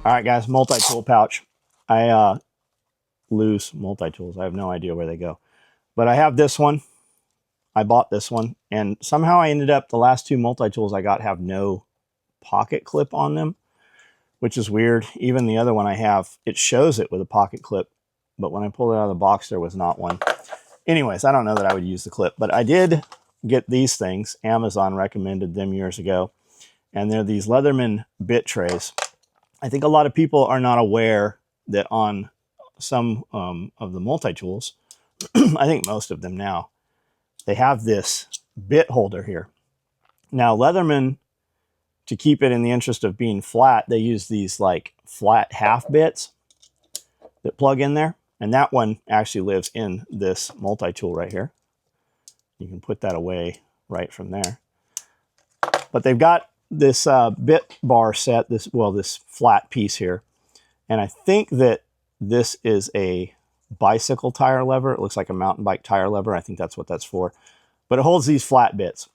All right, guys, multi-tool pouch. I lose multi-tools. I have no idea where they go. But I have this one. I bought this one. And somehow I ended up, the last two multi-tools I got have no pocket clip on them, which is weird. Even the other one I have, it shows it with a pocket clip. But when I pulled it out of the box, there was not one. Anyways, I don't know that I would use the clip. But I did get these things. Amazon recommended them years ago. And they're these Leatherman bit trays. I think a lot of people are not aware that on some of the multi-tools, I think most of them now, they have this bit holder here. Now, Leatherman, to keep it in the interest of being flat, they use these like flat half bits that plug in there. And that one actually lives in this multi-tool right here. You can put that away right from there. But they've got this bit bar set, this flat piece here. And I think that this is a bicycle tire lever. It looks like a mountain bike tire lever. I think that's what that's for. But it holds these flat bits.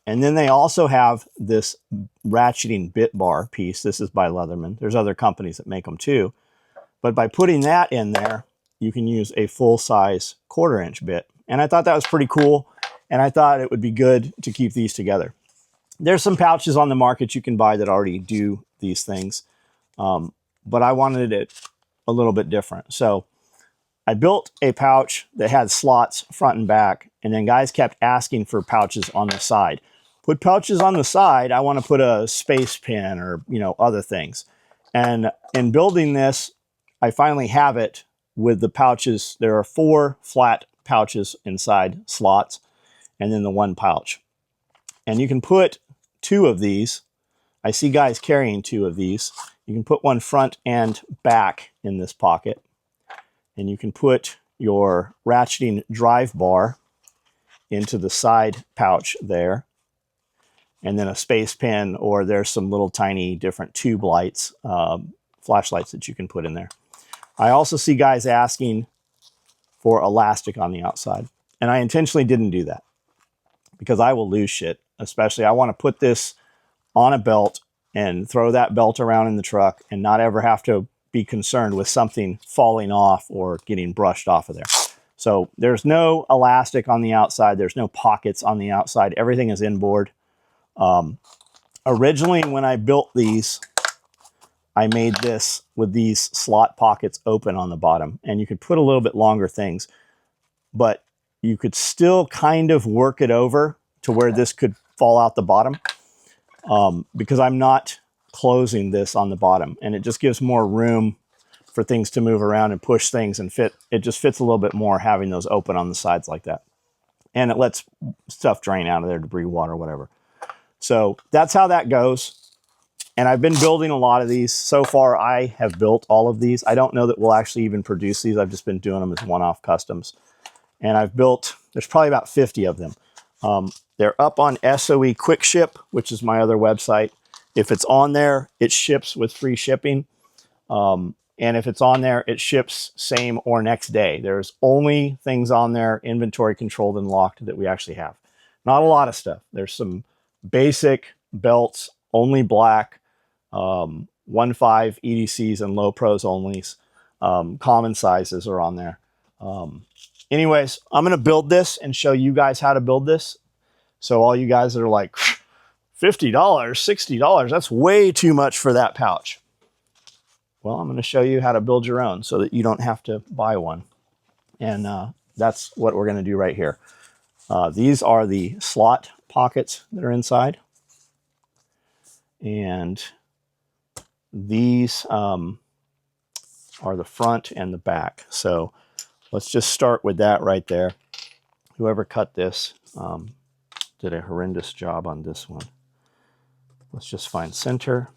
And then they also have this ratcheting bit bar piece. This is by Leatherman. There's other companies that make them too. But by putting that in there, you can use a full-size 1/4 inch bit. And I thought that was pretty cool. And I thought it would be good to keep these together. There's some pouches on the market you can buy that already do these things. But I wanted it a little bit different. So I built a pouch that had slots front and back. And then guys kept asking for pouches on the side. Put pouches on the side. I want to put a space pen or, other things. And in building this, I finally have it with the pouches. There are 4 flat pouches inside slots and then the 1 pouch. And you can put 2 of these. I see guys carrying 2 of these. You can put one front and back in this pocket. And you can put your ratcheting drive bar into the side pouch there. And then a space pen, or there's some little tiny different tube lights, flashlights that you can put in there. I also see guys asking for elastic on the outside. And I intentionally didn't do that because I will lose shit. Especially, I want to put this on a belt and throw that belt around in the truck and not ever have to be concerned with something falling off or getting brushed off of there. So there's no elastic on the outside. There's no pockets on the outside. Everything is inboard. Originally, when I built these, I made this with these slot pockets open on the bottom. And you could put a little bit longer things. But you could still kind of work it over to where this could fall out the bottom because I'm not closing this on the bottom, and it just gives more room for things to move around and push things and fit. It just fits a little bit more having those open on the sides like that, and it lets stuff drain out of there, debris, water, whatever. So that's how that goes. And I've been building a lot of these. So far, I have built all of these. I don't know that we'll actually even produce these. I've just been doing them as one-off customs, and I've built, there's probably about 50 of them. They're up on SOE Quick Ship, which is my other website. If it's on there, it ships with free shipping. And if it's on there, it ships same or next day. There's only things on there, inventory controlled and locked, that we actually have. Not a lot of stuff. There's some basic belts, only black, 1.5 EDCs and low pros onlys. Common sizes are on there. Anyways, I'm going to build this and show you guys how to build this. So all you guys that are like, $50, $60, that's way too much for that pouch. Well, I'm going to show you how to build your own so that you don't have to buy one. And that's what we're going to do right here. These are the slot pockets that are inside. And these are the front and the back. So let's just start with that right there. Whoever cut this did a horrendous job on this one. Let's just find center.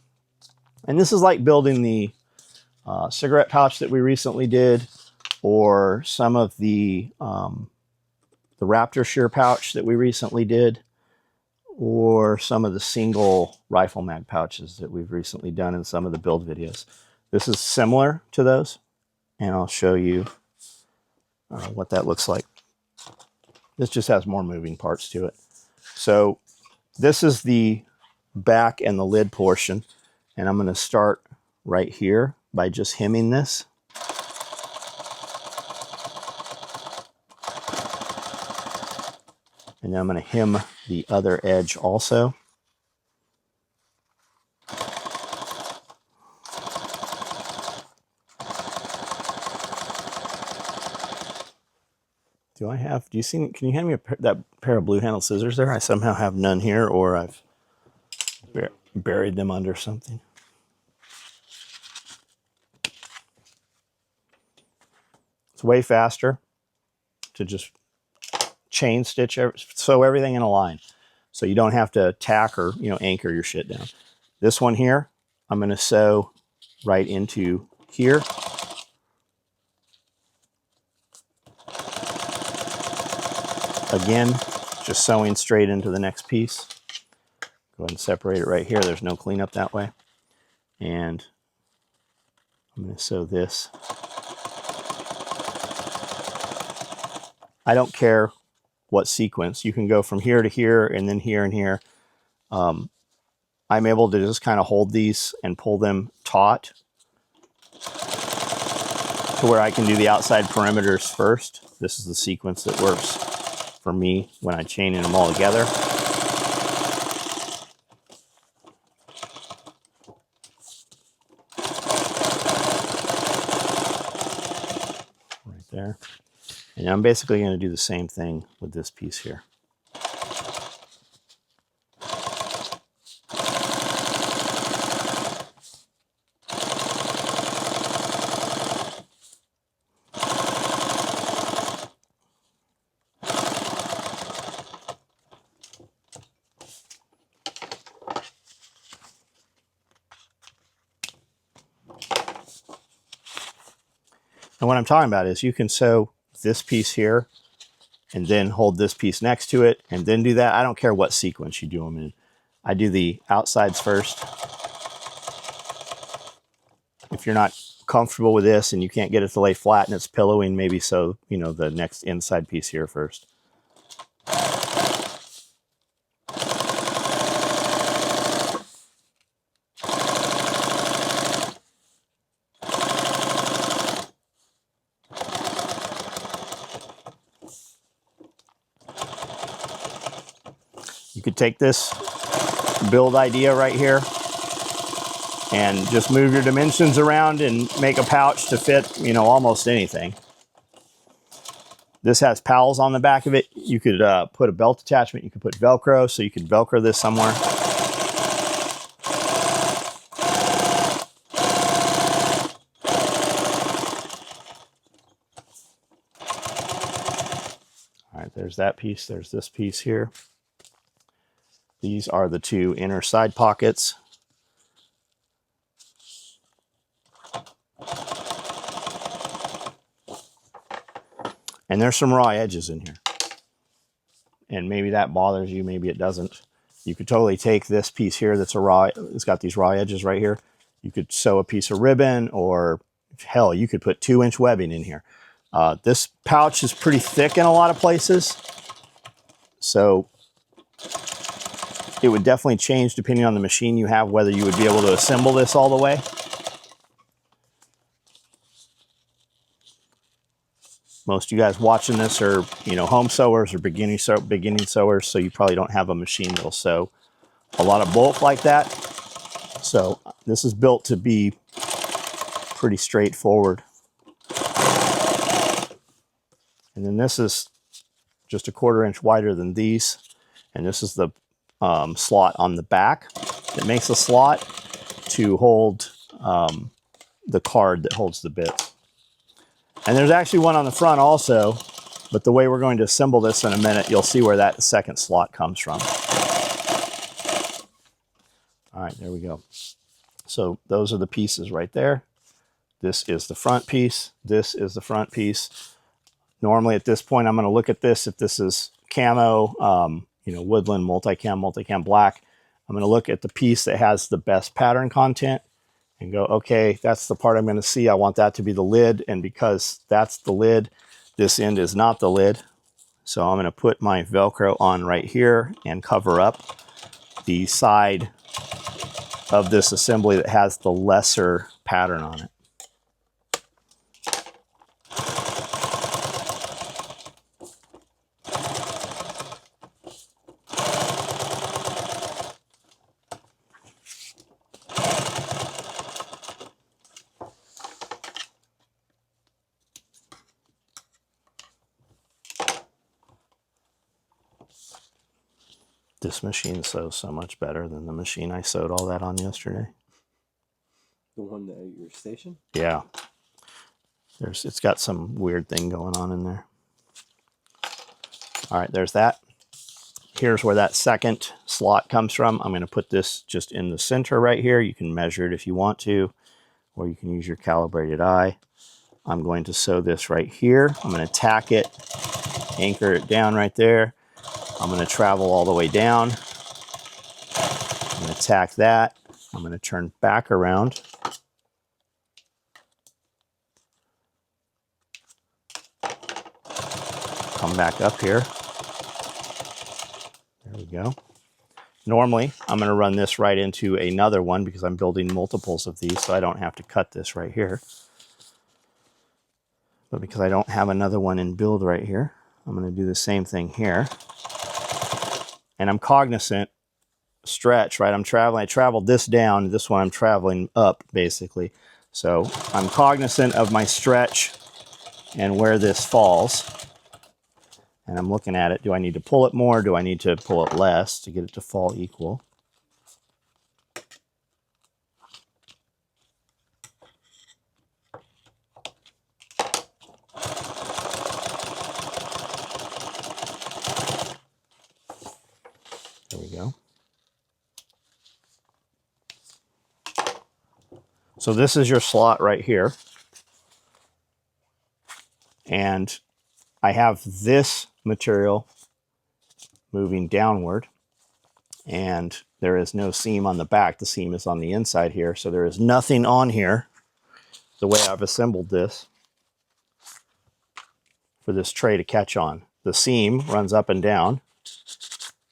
And this is like building the cigarette pouch that we recently did, or some of the Raptor shear pouch that we recently did, or some of the single rifle mag pouches that we've recently done in some of the build videos. This is similar to those, and I'll show you what that looks like. This just has more moving parts to it. So this is the back and the lid portion, and I'm going to start right here by just hemming this. And then I'm going to hem the other edge also. Do you see, can you hand me that pair of blue handled scissors there? I somehow have none here, or I've buried them under something. It's way faster to just chain stitch, sew everything in a line, so you don't have to tack or anchor your shit down. This one here, I'm going to sew right into here. Again, just sewing straight into the next piece. Go ahead and separate it right here. There's no cleanup that way. And I'm going to sew this. I don't care what sequence. You can go from here to here and then here and here. I'm able to just kind of hold these and pull them taut to where I can do the outside perimeters first. This is the sequence that works for me when I chain them all together. Right there. And I'm basically going to do the same thing with this piece here. And what I'm talking about is you can sew this piece here and then hold this piece next to it and then do that. I don't care what sequence you do them in. I do the outsides first. If you're not comfortable with this and you can't get it to lay flat and it's pillowing, maybe sew, the next inside piece here first. You could take this build idea right here and just move your dimensions around and make a pouch to fit, almost anything. This has powels on the back of it. You could put a belt attachment. You could put Velcro, so you could Velcro this somewhere. All right, there's that piece. There's this piece here. These are the two inner side pockets. And there's some raw edges in here. And maybe that bothers you, maybe it doesn't. You could totally take this piece here that's it's got these raw edges right here. You could sew a piece of ribbon, or hell, you could put 2-inch webbing in here. This pouch is pretty thick in a lot of places. So it would definitely change depending on the machine you have, whether you would be able to assemble this all the way. Most of you guys watching this are, home sewers or beginning sewers, so you probably don't have a machine that'll sew a lot of bulk like that. So this is built to be pretty straightforward. And then this is just a 1/4 inch wider than these. And this is the slot on the back. It makes a slot to hold the card that holds the bits. And there's actually one on the front also, but the way we're going to assemble this in a minute, you'll see where that second slot comes from. All right, there we go. So those are the pieces right there. This is the front piece. This is the front piece. Normally at this point, I'm going to look at this. If this is camo, woodland, multicam black, I'm going to look at the piece that has the best pattern content and go, okay, that's the part I'm going to see. I want that to be the lid. And because that's the lid, this end is not the lid. So I'm going to put my Velcro on right here and cover up the side of this assembly that has the lesser pattern on it. This machine sews so much better than the machine I sewed all that on yesterday. The one at your station? Yeah. It's got some weird thing going on in there. All right, there's that. Here's where that second slot comes from. I'm going to put this just in the center right here. You can measure it if you want to, or you can use your calibrated eye. I'm going to sew this right here. I'm going to tack it, anchor it down right there. I'm going to travel all the way down. I'm going to tack that. I'm going to turn back around. Come back up here. There we go. Normally, I'm going to run this right into another one because I'm building multiples of these, so I don't have to cut this right here. But because I don't have another one in build right here, I'm going to do the same thing here. And I'm cognizant, stretch, right? I traveled this down, this one I'm traveling up, basically. So I'm cognizant of my stretch and where this falls. And I'm looking at it. Do I need to pull it more? Do I need to pull it less to get it to fall equal? There we go. So this is your slot right here. And I have this material moving downward. And there is no seam on the back. The seam is on the inside here. So there is nothing on here, the way I've assembled this, for this tray to catch on. The seam runs up and down.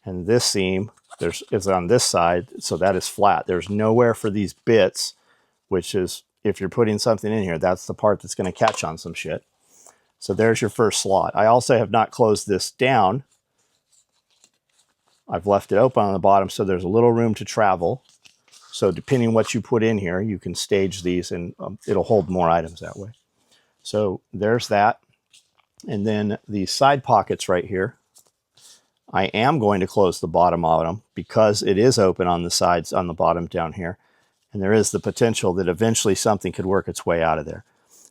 And this seam is on this side, so that is flat. There's nowhere for these bits, which is, if you're putting something in here, that's the part that's going to catch on some shit. So there's your first slot. I also have not closed this down. I've left it open on the bottom, so there's a little room to travel. So depending what you put in here, you can stage these, and it'll hold more items that way. So there's that. And then the side pockets right here, I am going to close the bottom of them because it is open on the sides, on the bottom down here. And there is the potential that eventually something could work its way out of there.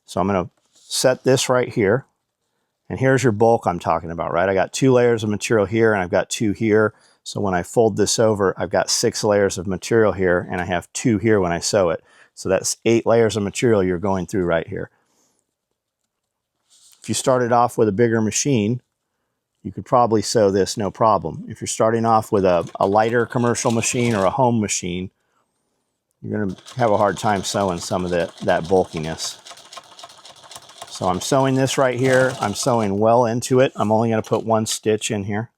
So I'm going to set this right here. And here's your bulk I'm talking about, right? I got 2 layers of material here and I've got 2 here. So when I fold this over, I've got 6 layers of material here and I have 2 here when I sew it. So that's 8 layers of material you're going through right here. If you started off with a bigger machine, you could probably sew this no problem. If you're starting off with a lighter commercial machine or a home machine, you're going to have a hard time sewing some of that bulkiness. So I'm sewing this right here. I'm sewing well into it. I'm only going to put 1 stitch in here.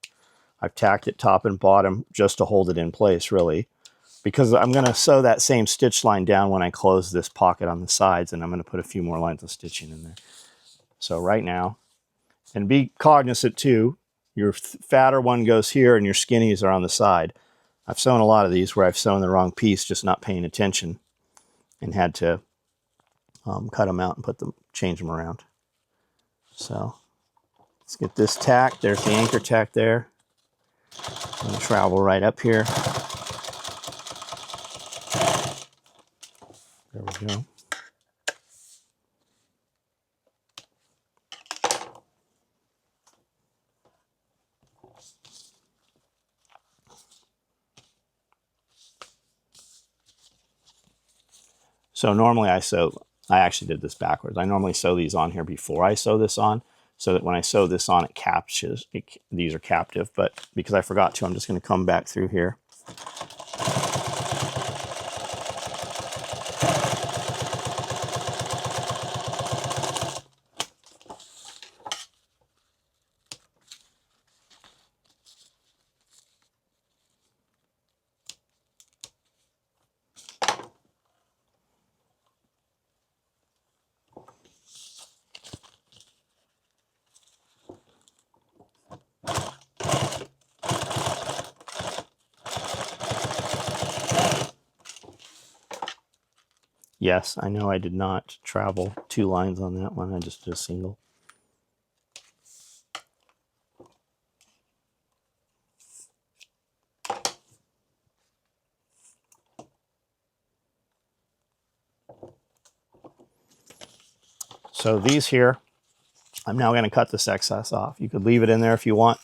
I've tacked it top and bottom just to hold it in place, really, because I'm going to sew that same stitch line down when I close this pocket on the sides, and I'm going to put a few more lines of stitching in there. So right now, and be cognizant too, your fatter one goes here and your skinnies are on the side. I've sewn a lot of these where I've sewn the wrong piece, just not paying attention, and had to cut them out and change them around. So let's get this tack. There's the anchor tack there. I'm going to travel right up here. There we go. So normally I actually did this backwards. I normally sew these on here before I sew this on, so that when I sew this on, it captures, these are captive, but because I forgot to, I'm just going to come back through here. Yes, I know I did not travel 2 lines on that one. I just did a single. So these here, I'm now going to cut this excess off. You could leave it in there if you want.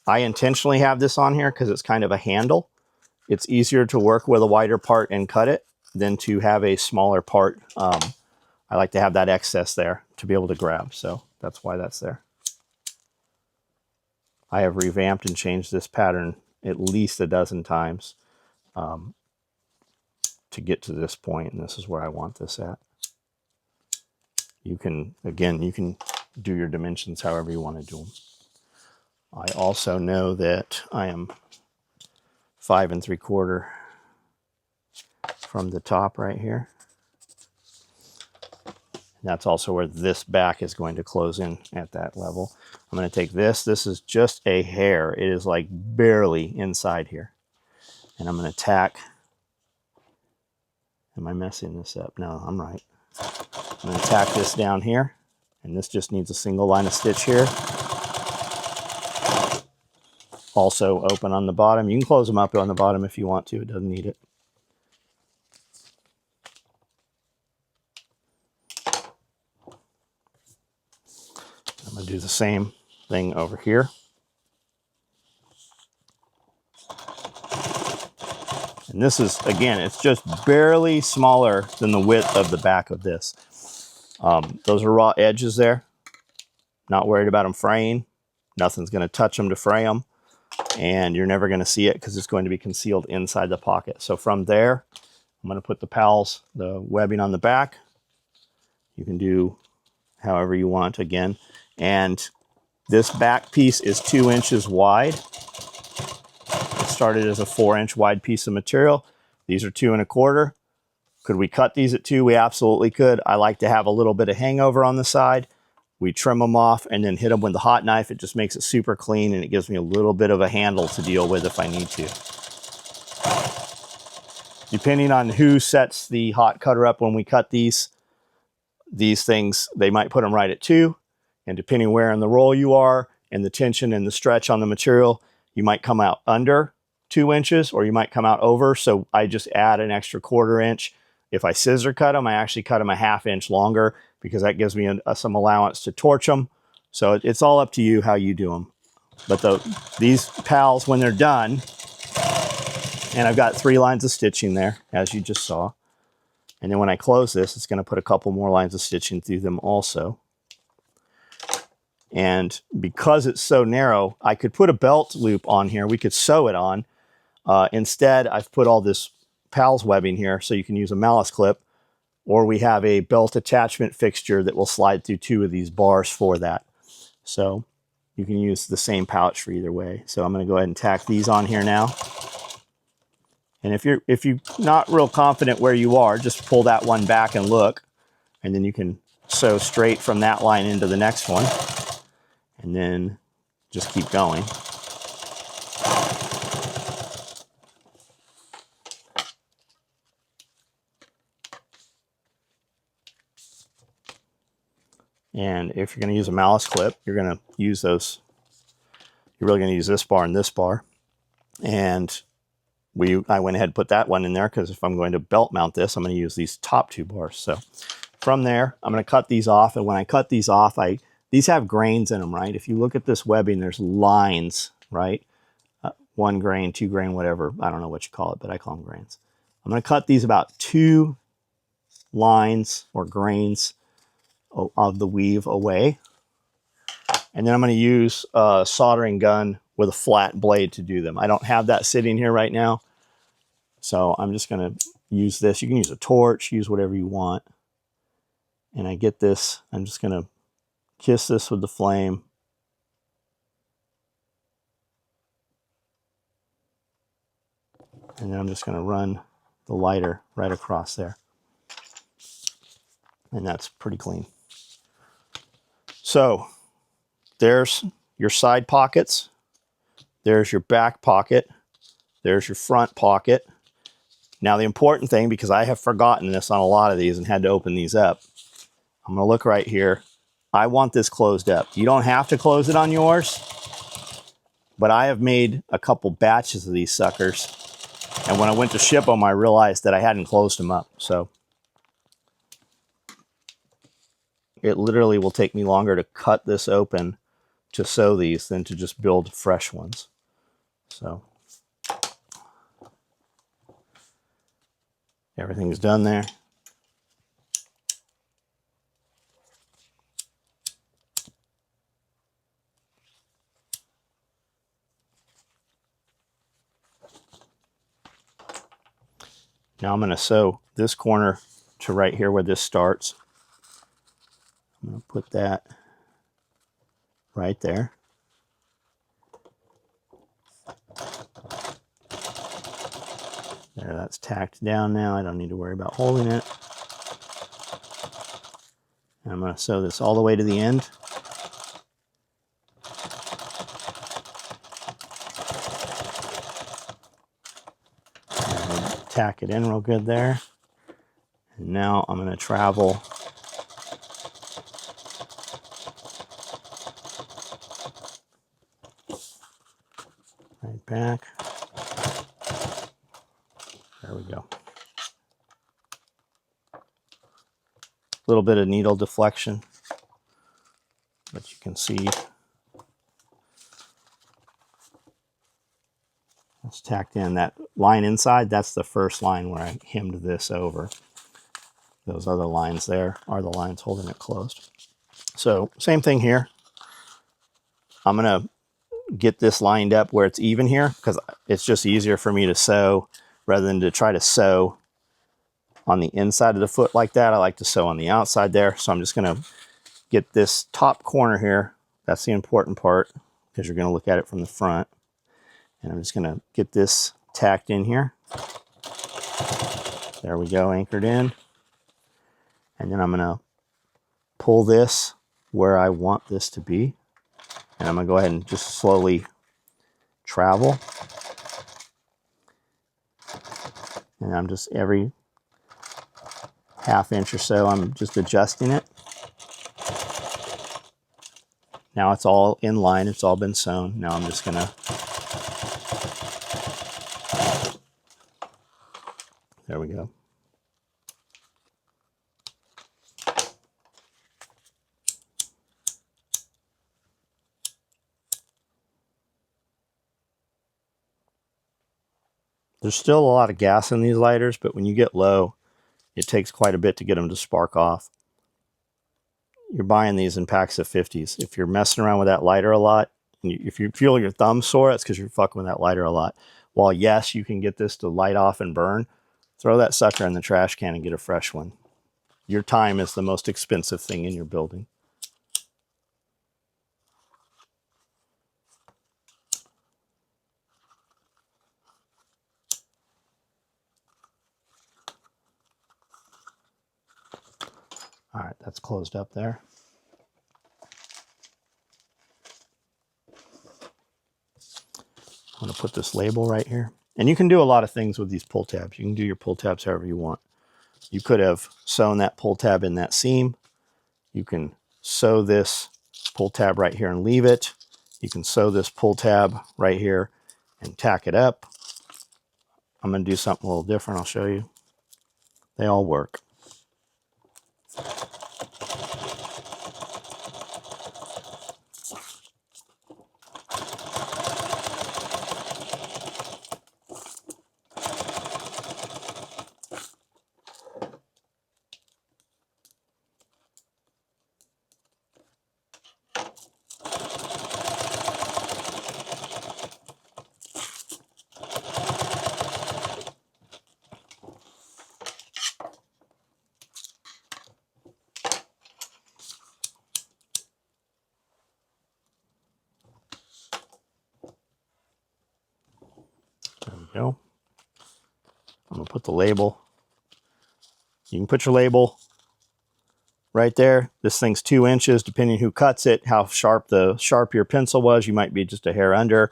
I intentionally have this on here because it's kind of a handle. It's easier to work with a wider part and cut it than to have a smaller part. I like to have that excess there to be able to grab, so that's why that's there. I have revamped and changed this pattern at least a dozen times to get to this point, and this is where I want this at. You can, again, you can do your dimensions however you want to do them. I also know that I am 5 3/4 from the top right here. And that's also where this back is going to close in at that level. I'm going to take this. This is just a hair. It is like barely inside here. And I'm going to tack. Am I messing this up? No, I'm right. I'm going to tack this down here. And this just needs a single line of stitch here. Also open on the bottom. You can close them up on the bottom if you want to. It doesn't need it. I'm going to do the same thing over here. And this is, again, it's just barely smaller than the width of the back of this. Those are raw edges there. Not worried about them fraying. Nothing's going to touch them to fray them. And you're never going to see it because it's going to be concealed inside the pocket. So from there, I'm going to put the pals, the webbing on the back. You can do however you want again. And this back piece is 2 inches wide. It started as a 4-inch wide piece of material. These are 2 1/4. Could we cut these at 2? We absolutely could. I like to have a little bit of hangover on the side. We trim them off and then hit them with the hot knife. It just makes it super clean and it gives me a little bit of a handle to deal with if I need to. Depending on who sets the hot cutter up when we cut these things, they might put them right at 2. And depending where in the roll you are and the tension and the stretch on the material, you might come out under 2 inches or you might come out over. So I just add an extra 1/4 inch. If I scissor cut them, I actually cut them a 1/2 inch longer because that gives me some allowance to torch them. So it's all up to you how you do them. But these pals, when they're done, and I've got 3 lines of stitching there, as you just saw. And then when I close this, it's going to put a couple more lines of stitching through them also. And because it's so narrow, I could put a belt loop on here. We could sew it on. Instead, I've put all this pals webbing here so you can use a malice clip. Or we have a belt attachment fixture that will slide through 2 of these bars for that. So you can use the same pouch for either way. So I'm going to go ahead and tack these on here now. And if you're not real confident where you are, just pull that one back and look. And then you can sew straight from that line into the next one. And then just keep going. And if you're going to use a malice clip, you're going to use those. You're really going to use this bar and this bar. And I went ahead and put that one in there because if I'm going to belt mount this, I'm going to use these top 2 bars. So from there, I'm going to cut these off. And when I cut these off, these have grains in them, right? If you look at this webbing, there's lines, right? 1 grain, 2 grain, whatever. I don't know what you call it, but I call them grains. I'm going to cut these about 2 lines or grains of the weave away. And then I'm going to use a soldering gun with a flat blade to do them. I don't have that sitting here right now. So I'm just going to use this. You can use a torch, use whatever you want. And I get this. I'm just going to kiss this with the flame. And then I'm just going to run the lighter right across there. And that's pretty clean. So there's your side pockets. There's your back pocket. There's your front pocket. Now the important thing, because I have forgotten this on a lot of these and had to open these up, I'm going to look right here. I want this closed up. You don't have to close it on yours, but I have made a couple batches of these suckers. And when I went to ship them, I realized that I hadn't closed them up. So it literally will take me longer to cut this open to sew these than to just build fresh ones. So everything's done there. Now I'm going to sew this corner to right here where this starts. I'm going to put that right there. There, that's tacked down now. I don't need to worry about holding it. And I'm going to sew this all the way to the end. Tack it in real good there. And now I'm going to travel right back. There we go. A little bit of needle deflection, but you can see it's tacked in. That line inside, that's the first line where I hemmed this over. Those other lines there are the lines holding it closed. So same thing here. I'm going to get this lined up where it's even here because it's just easier for me to sew rather than to try to sew on the inside of the foot like that. I like to sew on the outside there. So I'm just going to get this top corner here. That's the important part because you're going to look at it from the front. And I'm just going to get this tacked in here. There we go, anchored in. And then I'm going to pull this where I want this to be. And I'm going to go ahead and just slowly travel. And I'm just every half inch or so, I'm just adjusting it. Now it's all in line. It's all been sewn. Now I'm just going to, there we go. There's still a lot of gas in these lighters, but when you get low, it takes quite a bit to get them to spark off. You're buying these in packs of 50s. If you're messing around with that lighter a lot, and if you feel your thumb sore, it's because you're fucking with that lighter a lot. While yes, you can get this to light off and burn, throw that sucker in the trash can and get a fresh one. Your time is the most expensive thing in your building. All right, that's closed up there. I'm going to put this label right here. And you can do a lot of things with these pull tabs. You can do your pull tabs however you want. You could have sewn that pull tab in that seam. You can sew this pull tab right here and leave it. You can sew this pull tab right here and tack it up. I'm going to do something a little different. I'll show you. They all work. There we go. I'm going to put the label. You can put your label right there. This thing's 2 inches, depending who cuts it, how sharp your pencil was. You might be just a hair under.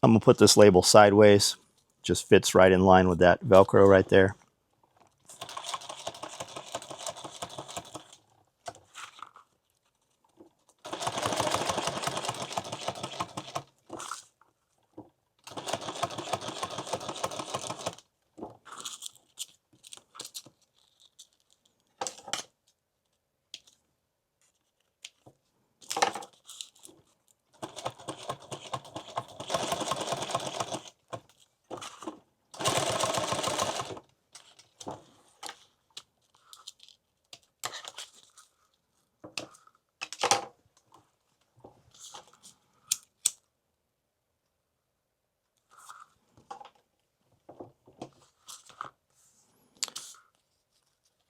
I'm going to put this label sideways Just fits right in line with that Velcro right there.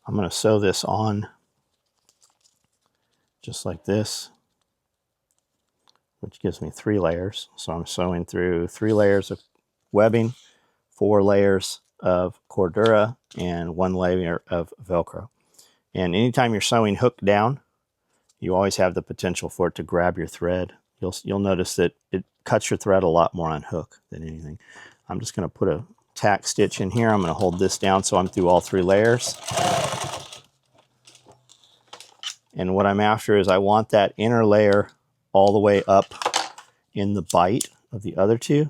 I'm going to sew this on just like this, which gives me 3 layers. So I'm sewing through 3 layers of webbing, 4 layers of Cordura, and 1 layer of Velcro. And anytime you're sewing hook down, you always have the potential for it to grab your thread. You'll notice that it cuts your thread a lot more on hook than anything. I'm just going to put a tack stitch in here. I'm going to hold this down so I'm through all 3 layers. And what I'm after is I want that inner layer all the way up in the bite of the other 2.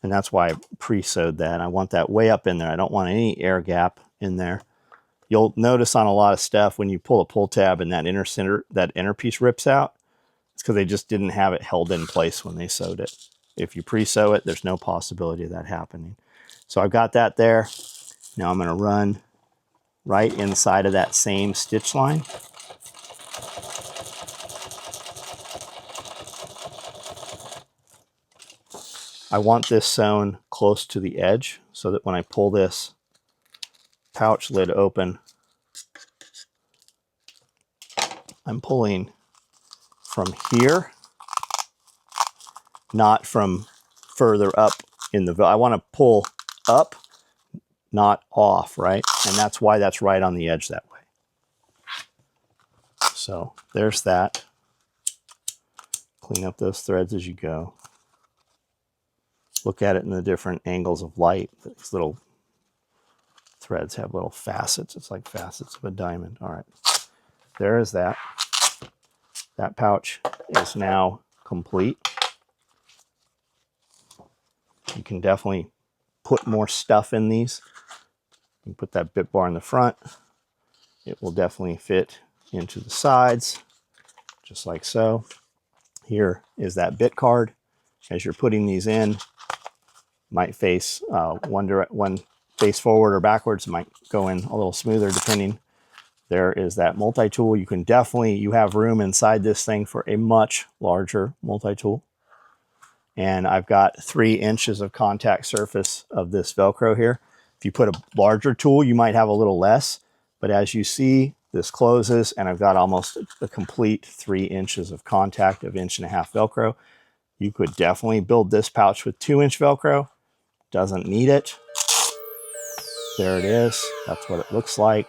And that's why I pre-sewed that. I want that way up in there. I don't want any air gap in there. You'll notice on a lot of stuff when you pull a pull tab and that inner piece rips out, it's because they just didn't have it held in place when they sewed it. If you pre-sew it, there's no possibility of that happening. So I've got that there. Now I'm going to run right inside of that same stitch line. I want this sewn close to the edge so that when I pull this pouch lid open, I'm pulling from here, not from further up in the, I want to pull up, not off, right? And that's why that's right on the edge that way. So there's that. Clean up those threads as you go. Look at it in the different angles of light. These little threads have little facets. It's like facets of a diamond. All right, there is that. That pouch is now complete. You can definitely put more stuff in these. You can put that bit bar in the front. It will definitely fit into the sides, just like so. Here is that bit card. As you're putting these in, might face one face forward or backwards. It might go in a little smoother depending. There is that multi-tool. You can definitely, you have room inside this thing for a much larger multi-tool. And I've got 3 inches of contact surface of this Velcro here. If you put a larger tool, you might have a little less. But as you see, this closes and I've got almost a complete 3 inches of contact of 1.5 inch Velcro. You could definitely build this pouch with 2-inch Velcro. Doesn't need it. There it is. That's what it looks like.